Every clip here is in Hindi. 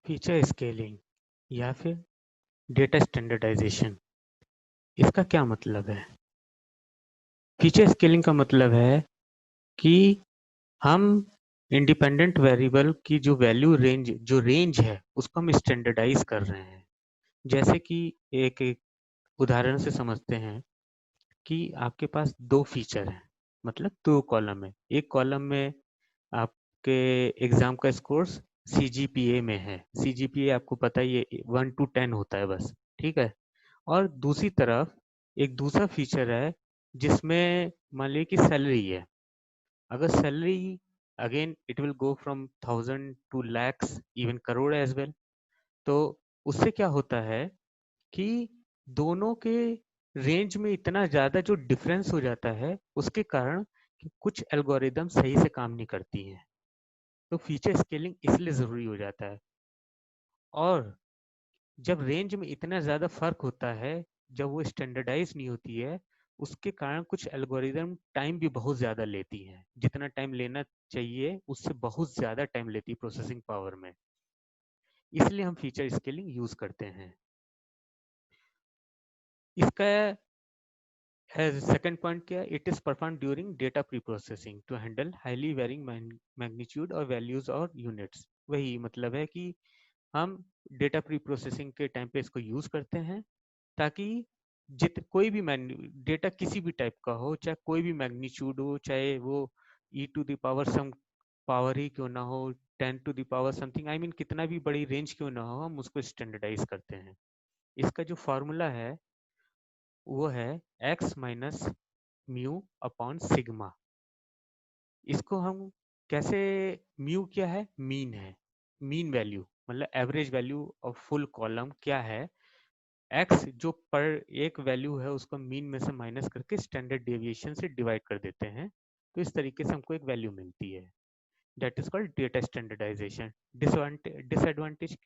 फीचर स्केलिंग या फिर डेटा स्टैंडर्डाइजेशन, इसका क्या मतलब है? फीचर स्केलिंग का मतलब है कि हम इंडिपेंडेंट वेरिएबल की जो वैल्यू रेंज है उसको हम स्टैंडर्डाइज कर रहे हैं। जैसे कि एक उदाहरण से समझते हैं कि आपके पास दो फीचर हैं, मतलब दो कॉलम है। एक कॉलम में आपके एग्जाम का स्कोर्स CGPA में है। CGPA आपको पता ही है 1 to 10 होता है बस, ठीक है। और दूसरी तरफ एक दूसरा फीचर है जिसमें मान लीजिए कि सैलरी है। अगर salary again it will go from 1000 to lakhs even crore as well. तो उससे क्या होता है कि दोनों के रेंज में इतना ज़्यादा जो डिफरेंस हो जाता है उसके कारण कि कुछ एल्गोरिदम सही से काम नहीं करती हैं। तो फीचर स्केलिंग इसलिए ज़रूरी हो जाता है। और जब रेंज में इतना ज़्यादा फर्क होता है, जब वो स्टैंडर्डाइज नहीं होती है, उसके कारण कुछ एल्गोरिदम टाइम भी बहुत ज़्यादा लेती हैं। जितना टाइम लेना चाहिए उससे बहुत ज़्यादा टाइम लेती है प्रोसेसिंग पावर में। इसलिए हम फीचर स्केलिंग यूज़ करते हैं। इसका सेकंड पॉइंट क्या है? It is perform during data pre processing to handle highly varying magnitude और वैल्यूज और यूनिट्स। वही मतलब है कि हम डेटा प्री प्रोसेसिंग के टाइम पे इसको यूज करते हैं ताकि कोई भी डेटा किसी भी टाइप का हो, चाहे कोई भी मैग्नीट्यूड हो, चाहे वो e⁻ सम पावर ही क्यों ना हो, 10⁻ समथिंग, आई मीन कितना भी बड़ी रेंज क्यों ना हो, हम उसको स्टैंडर्डाइज करते हैं। इसका जो फॉर्मूला है वो है x minus mu upon sigma. इसको हम कैसे, म्यू क्या है? मीन है, मीन वैल्यू मतलब average value of full column क्या है। एक्स जो पर एक वैल्यू है उसको मीन में से माइनस करके स्टैंडर्ड डेविएशन से डिवाइड कर देते हैं, तो इस तरीके से हमको एक वैल्यू मिलती है। That is called data standardization. Disadvantage,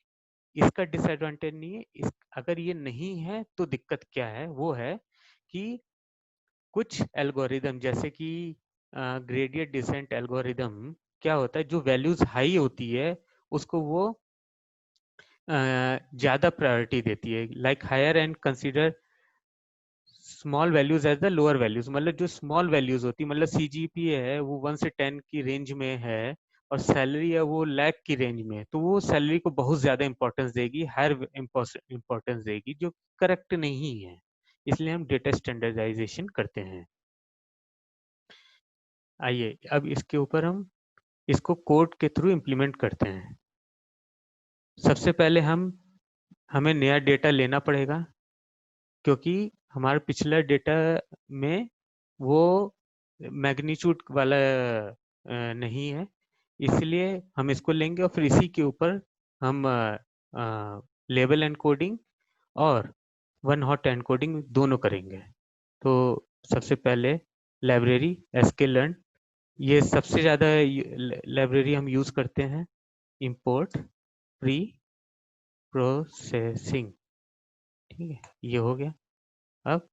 इसका डिसएडवांटेज नहीं है। अगर ये नहीं है तो दिक्कत क्या है, वो है कि कुछ एल्गोरिदम जैसे कि ग्रेडियंट डिसेंट एल्गोरिदम क्या होता है, जो वैल्यूज हाई होती है उसको वो ज़्यादा प्रायोरिटी देती है। Like higher and consider small values as the lower values. मतलब जो स्मॉल वैल्यूज होती है, मतलब CGPA है वो 1 से 10 की रेंज में है और सैलरी है वो लाख की रेंज में है, तो वो सैलरी को बहुत ज़्यादा इंपॉर्टेंस देगी, हायर इंपॉर्टेंस देगी, जो करेक्ट नहीं है। इसलिए हम डेटा स्टैंडर्डाइजेशन करते हैं। आइए अब इसके ऊपर हम इसको कोड के थ्रू इम्प्लीमेंट करते हैं। सबसे पहले हमें नया डेटा लेना पड़ेगा, क्योंकि हमारा पिछला डेटा में वो मैग्नीट्यूड वाला नहीं है। इसलिए हम इसको लेंगे और फिर इसी के ऊपर हम लेबल एनकोडिंग और वन हॉट एनकोडिंग दोनों करेंगे। तो सबसे पहले लाइब्रेरी sklearn, ये सबसे ज़्यादा लाइब्रेरी हम यूज़ करते हैं। इंपोर्ट प्री प्रोसेसिंग, ठीक है, ये हो गया। अब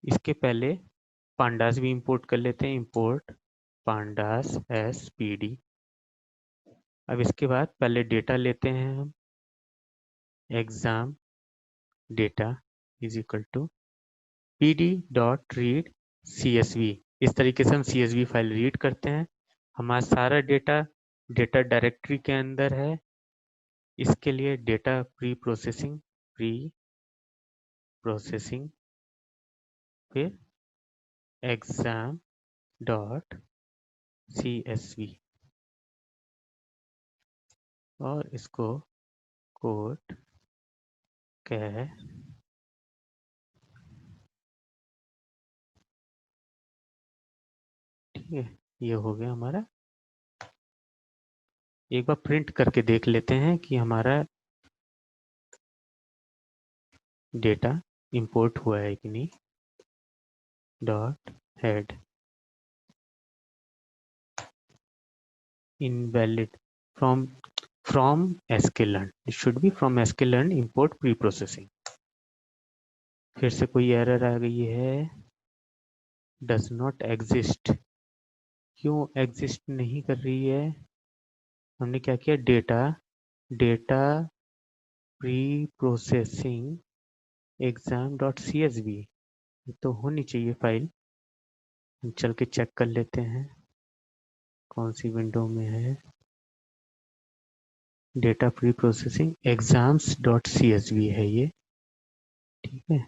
इसके पहले पांडास भी इंपोर्ट कर लेते हैं। Import pandas SPD। अब इसके बाद पहले डेटा लेते हैं हम। Exam data is equal to pd.read CSV। इस तरीके से हम CSV फाइल रीड करते हैं। हमारा सारा डेटा डेटा डायरेक्टरी के अंदर है। इसके लिए डेटा प्री प्रोसेसिंग फिर एग्जाम डॉट CSV और इसको कोड कह, ठीक है, ये हो गया हमारा। एक बार प्रिंट करके देख लेते हैं कि हमारा डेटा इंपोर्ट हुआ है कि नहीं। Dot head invalid from sklearn, it should be from sklearn import pre-processing। फिर से कोई एरर आ गई है, does not exist। क्यों एग्जिस्ट नहीं कर रही है? हमने क्या किया, डेटा प्री प्रोसेसिंग exam.csv, ये तो होनी चाहिए फाइल। हम चल के चेक कर लेते हैं कौन सी विंडो में है। डेटा प्री प्रोसेसिंग exams.csv है ये, ठीक है।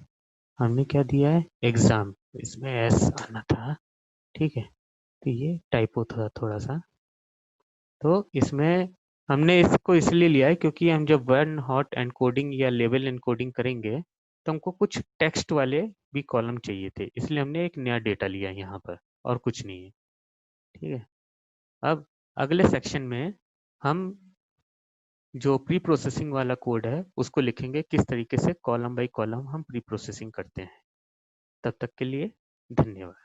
हमने क्या दिया है, एग्जाम, इसमें एस आना था, ठीक है। तो ये टाइपो था थोड़ा सा, तो इसमें हमने इसको इसलिए लिया है क्योंकि हम जब वन हॉट एनकोडिंग या लेवल एनकोडिंग करेंगे तो हमको कुछ टेक्स्ट वाले भी कॉलम चाहिए थे, इसलिए हमने एक नया डेटा लिया यहाँ पर, और कुछ नहीं है, ठीक है। अब अगले सेक्शन में हम जो प्री प्रोसेसिंग वाला कोड है उसको लिखेंगे, किस तरीके से कॉलम बाय कॉलम हम प्री प्रोसेसिंग करते हैं। तब तक के लिए धन्यवाद।